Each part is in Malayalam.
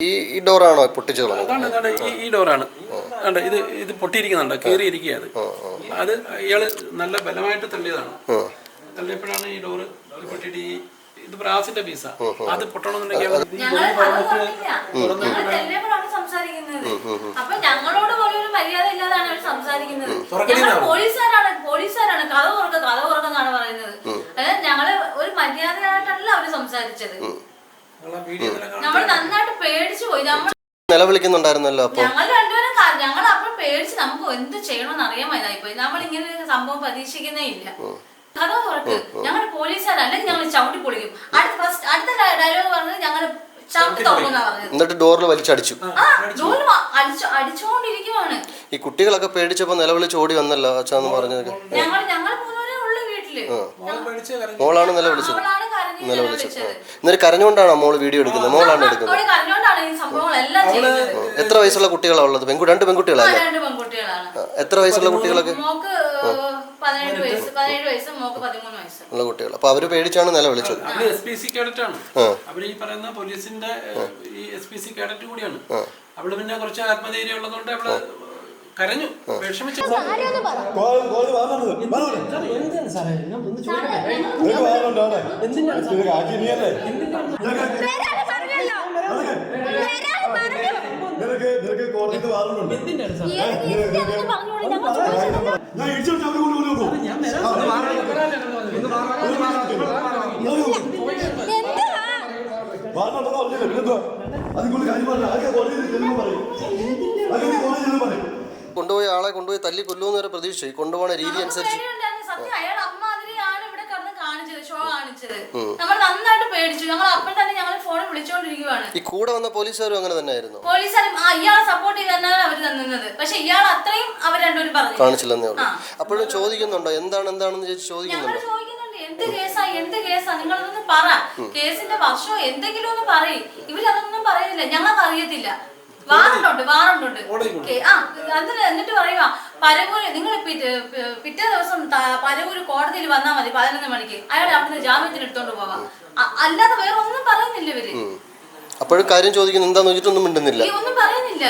ഈ ഡോറാണോ പൊട്ടിച്ചു കളഞ്ഞത്? ഈ ഡോറാണ്. ഇത് പൊട്ടിയിരിക്കുന്നുണ്ട്, കീറിയിരിക്കുക. അത് ഇയാള് നല്ല ബലമായിട്ട് തള്ളിയതാണ്. തള്ളിയപ്പോഴാണ് ഈ ഡോറ് പൊട്ടിയിട്ട് ഇത് ബ്രാസിന്റെ പീസാ. അത് പൊട്ടണമെന്നുണ്ടെങ്കിൽ ഞങ്ങളോട് പോലും ഒരു മര്യാദ ഇല്ലാതാണ് അവർ സംസാരിക്കുന്നത്. പോലീസുകാരാണ് കഥ തുറക്കെന്നാണ് പറയുന്നത്. ഞങ്ങള് ഒരു മര്യാദയായിട്ടല്ല അവര് സംസാരിച്ചത്. നമ്മൾ നന്നായിട്ട് പേടിച്ചു പോയി. നിലവിളിക്കുന്നുണ്ടായിരുന്നല്ലോ. ഞങ്ങൾ രണ്ടുപേരും ഞങ്ങൾ അപ്പോൾ പേടിച്ച് നമുക്ക് എന്ത് ചെയ്യണമെന്ന് അറിയാൻ വയ്യായിപ്പോയി. നമ്മൾ ഇങ്ങനെ ഒരു സംഭവം പ്രതീക്ഷിക്കുന്നേ ഇല്ല. കഥ തുറക്ക്, ഞങ്ങൾ പോലീസുകാർ അല്ലെങ്കിൽ ഞങ്ങൾ ചവിട്ടി പൊളിക്കും. അടുത്ത ഡയലോഗ് പറഞ്ഞത് ഞങ്ങൾ ചവിട്ടി തുറക്കുന്ന പറഞ്ഞത്. എന്നിട്ട് ഡോറിൽ വലിച്ചടിച്ചു. അടിച്ചോണ്ടിരിക്കുവാണ്. ഈ കുട്ടികളൊക്കെ പേടിച്ചപ്പോ നിലവിളിച്ച് ഓടി വന്നല്ലോ അച്ഛന്ന് പറഞ്ഞത്. ഞങ്ങൾ മൂന്നുപേരെ ഉള്ളു വീട്ടില്. മോളാണ് നിലവിളിച്ചത്. എന്നിട്ട് കരഞ്ഞുകൊണ്ടാണോ മോള് വീഡിയോ എടുക്കുന്നത്? മോളാണ് എടുക്കുന്നത്. എത്ര വയസ്സുള്ള കുട്ടികളാണ് ഉള്ളത്? രണ്ട് പെൺകുട്ടികളാണ്. എത്ര വയസ്സുള്ള കുട്ടികളൊക്കെ? ഉള്ള കുട്ടികൾ. അപ്പൊ അവര് പേടിച്ചാണ് നിലവിളിച്ചത്. അവര് ഈ പറയുന്ന പോലീസിന്റെ ഈ SPC കേഡറ്റ് കൂടിയാണ്. അവള് പിന്നെ കുറച്ച് ആത്മധൈര്യം ഉള്ളതുകൊണ്ട് അവള് കരഞ്ഞു, വിഷമിച്ചു. കൊണ്ടുപോയി ആളെ കൊണ്ടുപോയി തല്ലി കൊല്ലുമെന്ന് വരെ പ്രതീക്ഷിച്ചു. കൊണ്ടുപോകുന്ന രീതി അനുസരിച്ച് നമ്മൾ നന്നായിട്ട് പേടിച്ചു. ഞങ്ങൾ അപ്പോൾ തന്നെ ഞങ്ങൾ ഫോൺ വിളിച്ചോണ്ടിരിക്കുവാണ്. ഈ കൂടെ വന്ന പോലീസുകാരും അങ്ങനെ തന്നെയായിരുന്നു. പോലീസുകാരും ഇയാളെ സപ്പോർട്ട് ചെയ്താണ് അവർ തന്നത്. പക്ഷെ ഇയാൾ അത്രയും അവർ രണ്ടുപേരും പറഞ്ഞു കാണിച്ചില്ലെന്നേ ഉള്ളൂ. അപ്പോഴും ചോദിക്കുന്നുണ്ടോ എന്താണെന്ന് ചോദിക്കുന്നുണ്ടോ? എന്ത് കേസാ നിങ്ങളതൊന്നും പറ, കേസിന്റെ വർഷം എന്തെങ്കിലും ഒന്ന് പറയും. ഇവരതൊന്നും പറയുന്നില്ല, ഞങ്ങൾക്ക് അറിയത്തില്ല. വാറണ്ടുണ്ട്. എന്നിട്ട് പറയുക പരവൂര് നിങ്ങൾ പിറ്റേ ദിവസം പരവൂര് കോടതിയിൽ വന്നാൽ മതി 11 മണിക്ക്. അയാൾ അവിടുന്ന് ജാമ്യത്തിന് എടുത്തോണ്ട് പോവാം. അല്ലാതെ വേറെ ഒന്നും പറയുന്നില്ല ഇവര്. അപ്പോഴും കാര്യം ചോദിക്കുന്നു എന്താന്ന് വെച്ചിട്ടൊന്നും മിണ്ടുന്നില്ല, ഒന്നും പറയുന്നില്ല.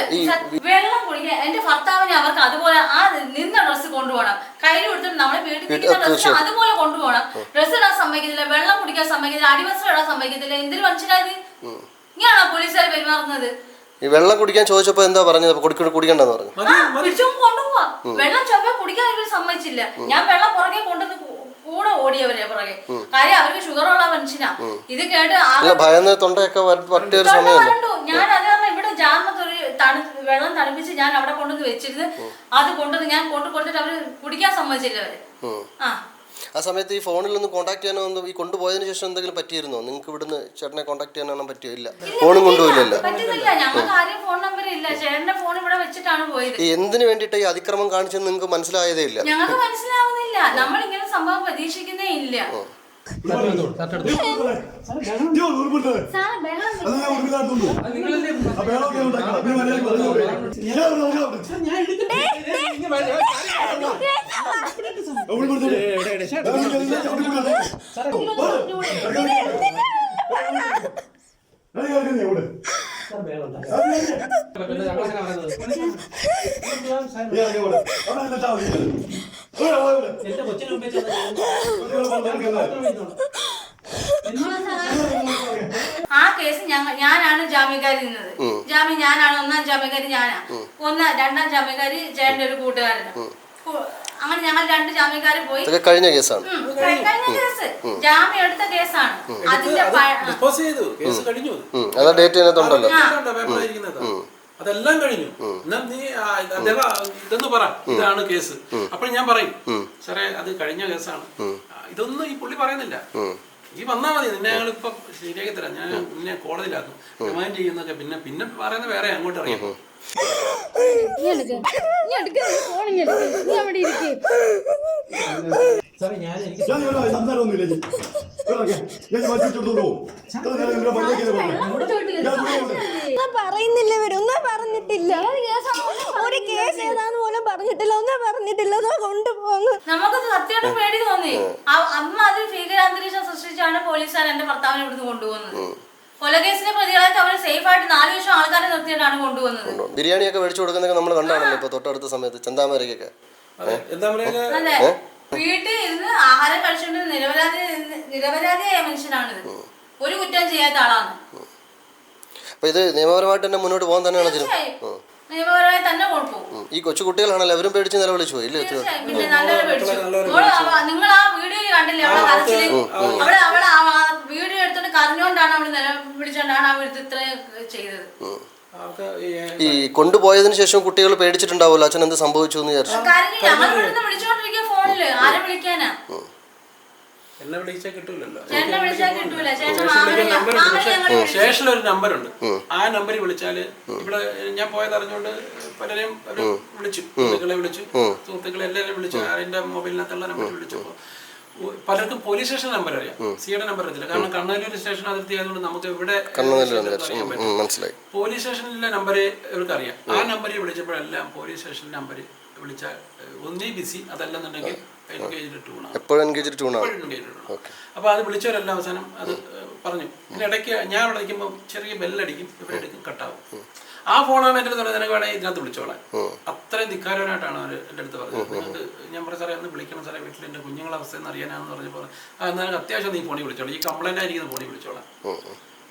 വെള്ളം കുടിക്കാൻ എന്റെ ഭർത്താവിനെ അവർക്ക് അതുപോലെ ആ നിന്ന ഡ്രസ്സ് കൊണ്ടുപോകണം. കയ്യിൽ കൊടുത്തിട്ട് നമ്മളെ പീഡിപ്പിക്കുന്ന ഡ്രസ്സ് അതുപോലെ കൊണ്ടുപോകണം. ഡ്രസ്സ് ഇടാൻ സമ്മതിക്കത്തില്ല, വെള്ളം കുടിക്കാൻ സമ്മതിക്കത്തില്ല, അടിവസ്ത്രം ഇടാൻ സമ്മതിക്കത്തില്ല. എന്തൊരു മനുഷ്യരായത്? ഇങ്ങനെയാണോ പോലീസുകാർ പെരുമാറുന്നത്? ഈ വെള്ളം കുടിക്കാൻ ചോദിച്ചപ്പോ എന്താ പറഞ്ഞത്? കുടിക്കണ്ടെന്ന് പറഞ്ഞു. കൊണ്ടുപോവാ. വെള്ളം ചൊവ്വ കുടിക്കാൻ ഇവർ സമ്മതിച്ചില്ല. ഞാൻ വെള്ളം പുറകെ കൊണ്ടുവന്ന് കൂടെ ഓടിയവരെ പുറകെ. കാര്യം അവർക്ക് ഷുഗറുള്ള മനുഷ്യനാ. ഇത് കേട്ട് ഞാൻ അത് കാരണം ഇവിടെ ജാമത്തൊരു വെള്ളം തണുപ്പിച്ച് ഞാൻ അവിടെ കൊണ്ടുവന്ന് വെച്ചിരുന്ന് അത് കൊണ്ടുവന്ന് ഞാൻ കൊടുത്തിട്ട് അവര് കുടിക്കാൻ സമ്മതിച്ചില്ല അവര്. ആ സമയത്ത് ഈ ഫോണിൽ ഒന്ന് കോൺടാക്ട് ചെയ്യാനോ ഈ കൊണ്ടുപോയതിനു ശേഷം എന്തെങ്കിലും പറ്റിയിരുന്നോ? നിങ്ങൾക്ക് ഇവിടുന്ന് ചേട്ടനെ കോൺടാക്ട് ചെയ്യാനോ പറ്റിയോ? ഇല്ല, ഫോണും കൊണ്ടുപോയില്ലല്ലോ. എന്തിനു വേണ്ടിയിട്ട് ഈ അതിക്രമം കാണിച്ചെന്ന് നിങ്ങൾക്ക് മനസ്സിലായതേ ഇല്ല. ഞങ്ങൾക്ക് മനസ്സിലാവുന്നില്ല. നമ്മളിങ്ങനെ സംഭവം പ്രതീക്ഷിക്കുന്നേ ഇല്ല. ആ കേസ് ഞാനാണ് ജാമ്യക്കാരി നിന്നത്. ഞാനാണ് ഒന്നാം ജാമ്യക്കാരി. രണ്ടാം ജാമ്യക്കാരി ചേട്ടന്റെ ഒരു കൂട്ടുകാരന്. അങ്ങനെ ഞങ്ങൾ 2 ജാമ്യക്കാര് പോയി. കഴിഞ്ഞ കേസാണ്, ജാമ്യം എടുത്ത കേസാണ്. അതിന്റെ അതെല്ലാം കഴിഞ്ഞു. എന്നാ നീ ഇതെന്ന് പറ, ഇതാണ് കേസ്. അപ്പോൾ ഞാൻ പറയും സാറേ അത് കഴിഞ്ഞ കേസാണ്. ഇതൊന്നും ഈ പുള്ളി പറയുന്നില്ല. ഈ വന്നാ മതി, നിന്നെ ഞങ്ങൾ ഇപ്പൊ ശരിയാക്കി തരാം, ഞാൻ നിന്നെ കോടതിയിലാക്കും, റിമാൻഡ് ചെയ്യുന്നൊക്കെ. പിന്നെ പറയുന്നത് വേറെ അങ്ങോട്ട് അറിയാം. പറയുന്നില്ല, ഇവരൊന്നും പറഞ്ഞിട്ടില്ല. ഒരു കേസ് ഏതാന്ന് പോലും പറഞ്ഞിട്ടില്ല, ഒന്നും പറഞ്ഞിട്ടില്ല. കൊണ്ടുപോകുന്നു. നമുക്ക് സത്യമായിട്ട് പേടി തോന്നി. അമ്മ അതിൽ ഭീകരാന്തരീക്ഷം സൃഷ്ടിച്ചാണ് പോലീസുകാർ എന്റെ ഭർത്താവിനെ ഇവിടുന്ന് കൊണ്ടുപോകുന്നത്. കൊലക്കേസിലെ പ്രതികളൊക്കെ അവർ സേഫ് ആയിട്ട് 4 വർഷം ആൾക്കാരെ നിർത്തിയിട്ടാണ് കൊണ്ടുവന്നത്. ബിരിയാണിയൊക്കെ മേടിച്ചു കൊടുക്കുന്നതൊക്കെ നമ്മൾ കണ്ടാണല്ലോ ഇപ്പൊ തൊട്ടടുത്ത സമയത്ത് ചെന്താമരക്കൊക്കെ. എന്താ പറയാ, അതെ, വീട്ടിൽ ഇരുന്ന് ആഹാരം കഴിച്ചുകൊണ്ട് നിരപരാധിയായ മനുഷ്യനാണിത്. ഒരു കുറ്റം ചെയ്യാത്ത ആളാണ്. അപ്പൊ ഇത് നിയമപരമായിട്ട് തന്നെ മുന്നോട്ട് പോകാൻ തന്നെയാണ് നിയമപരമായി തന്നെ കൊണ്ടുപോകും. ഈ കൊച്ചു കുട്ടികളാണല്ലോ അവരും പേടിച്ച് നിലവിളിച്ചു പോയി ഇല്ലേ? പിന്നെ നല്ലൊരു പേടിച്ചു. നിങ്ങൾ ആ വീഡിയോ കണ്ടില്ലേ? അവളെ കരച്ചില്, അവളെ വീഡിയോ എടുത്തോണ്ട് കരഞ്ഞോണ്ടാണ് അവള് നിലവിളിച്ചോണ്ടാണ് ആ വീട്ടിൽ ഇത്ര ചെയ്തത്. ഈ കൊണ്ടുപോയതിനു ശേഷം കുട്ടികൾ പേടിച്ചിട്ടുണ്ടാവുമല്ലോ, അച്ഛൻ എന്ത് സംഭവിച്ചു എന്ന് വിചാരിച്ചു. കരഞ്ഞു. ഞങ്ങൾ ഇവിടുന്ന് വിളിച്ചോണ്ടിരിക്കുക ഫോണില്. ആരെ വിളിക്കാനാ? എന്നെ വിളിച്ചാൽ കിട്ടൂലല്ലോ. ചേട്ടനെ വിളിച്ചാൽ കിട്ടൂല. സ്റ്റേഷനിൽ ഒരു നമ്പറുണ്ട്. ആ നമ്പറിൽ വിളിച്ചാല് ഇവിടെ ഞാൻ പോയത് അറിഞ്ഞുകൊണ്ട് പലരെയും വിളിച്ചു, സുഹൃത്തുക്കളെ വിളിച്ചു, സുഹൃത്തുക്കളെ എല്ലാവരും വിളിച്ചു. അതിന്റെ മൊബൈലിനകത്തുള്ള നമ്പർ വിളിച്ചപ്പോൾ പലർക്കും പോലീസ് സ്റ്റേഷൻ നമ്പർ അറിയാം, സിയുടെ നമ്പർ അറിയില്ല. കാരണം കണ്ണൂർ സ്റ്റേഷൻ അതിർത്തി ആയതുകൊണ്ട് നമുക്ക് ഇവിടെ പോലീസ് സ്റ്റേഷനിലെ നമ്പർ ഇവർക്ക് അറിയാം. ആ നമ്പറിൽ വിളിച്ചപ്പോഴെല്ലാം പോലീസ് സ്റ്റേഷൻ നമ്പർ വിളിച്ചാൽ ഒന്നീ ബിസി, അതല്ലെന്നുണ്ടെങ്കിൽ എൻഗേജ്ഡ് ടൂണാണ്. അപ്പോൾ അത് വിളിച്ചവരെല്ലാം അവസാനം അത് പറഞ്ഞു. പിന്നെ ഇടയ്ക്ക് ഞാൻ അവിടെ നിൽക്കുമ്പോൾ ചെറിയ ബെല്ലടിക്കും, ഇവരെടുക്കും, കട്ടാവും. ആ ഫോണാണ് എൻ്റെ അടുത്ത് പറഞ്ഞത്, നിനക്ക് വേണമെങ്കിൽ ഇതിനകത്ത് വിളിച്ചോളാം. അത്രയും ധിക്കാരമായിട്ടാണ് അവർ എൻ്റെ അടുത്ത് പറഞ്ഞത്. നിങ്ങൾക്ക് ഞാൻ പറഞ്ഞ സാറേ ഒന്ന് വിളിക്കണം സാറേ, വീട്ടിൽ എൻ്റെ കുഞ്ഞുങ്ങളെ അവസ്ഥ എന്ന് അറിയാനാണെന്ന് പറഞ്ഞപ്പോൾ എന്നാൽ അത്യാവശ്യം നീ ഫോണിൽ വിളിച്ചോളാം, ഈ കംപ്ലൈൻ്റ് ആയിരിക്കുന്ന ഫോണിൽ വിളിച്ചോളാം.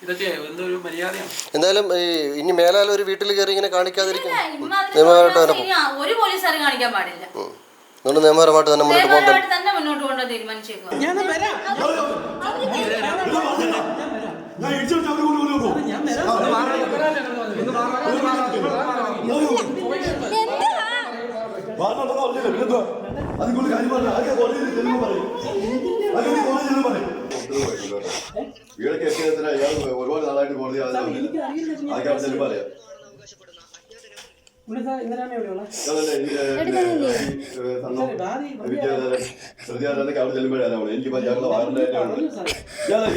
ഇതൊക്കെ എന്തൊരു മര്യാദയാണ്. എന്തായാലും ഇനി മേലാൽ ഒരു വീട്ടിൽ കയറി ഇങ്ങനെ കാണിക്കാതിരിക്കും. ഒരു പോലീസുകാരും കാണിക്കാൻ പാടില്ല. അതുകൊണ്ട് നിയമപരമായിട്ട് തന്നെ മുന്നോട്ട് പോകാൻ തന്നെ മുന്നോട്ട് കൊണ്ടുപോകാൻ തീരുമാനിച്ചേക്കുക. വീടൊക്കെ എത്തിയതിന് അയാൾ ഒരുപാട് നാളായിട്ട് കോടതി ആൾക്കാർ പറയാം. പ്രതിയാണെന്നൊക്കെ അവിടെ ചെല്ലുമ്പോഴാണ് എനിക്ക് ഞങ്ങളുടെ വാറിന്റെ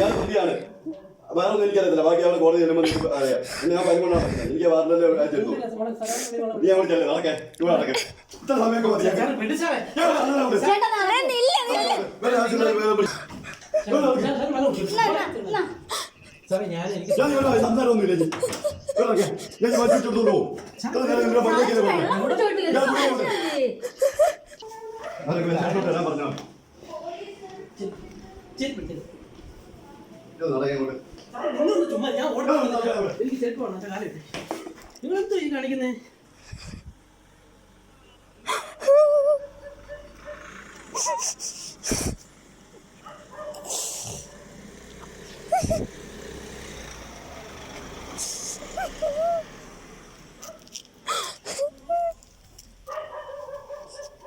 ഞാൻ പ്രതിയാണ്, വേറെ ഒന്നും എനിക്കറിയത്തില്ല. ബാക്കി അവിടെ കോടതി ചെല്ലുമ്പോൾ അറിയാം. പിന്നെ ഞാൻ പരിഗണന എനിക്ക് വാറിന്റെ ചെല്ലുന്നു. നീ അവിടെ ചെല്ലു, നടക്കേ ഇവിടെ നടക്കേ. ഇത്ര സമയമൊക്കെ സംസാരമൊന്നുമില്ല. ഞാൻ മാറ്റിച്ചെടുത്തോളൂ. പറഞ്ഞോ നിങ്ങളെന്തോ ഈ കാണിക്കുന്നേ?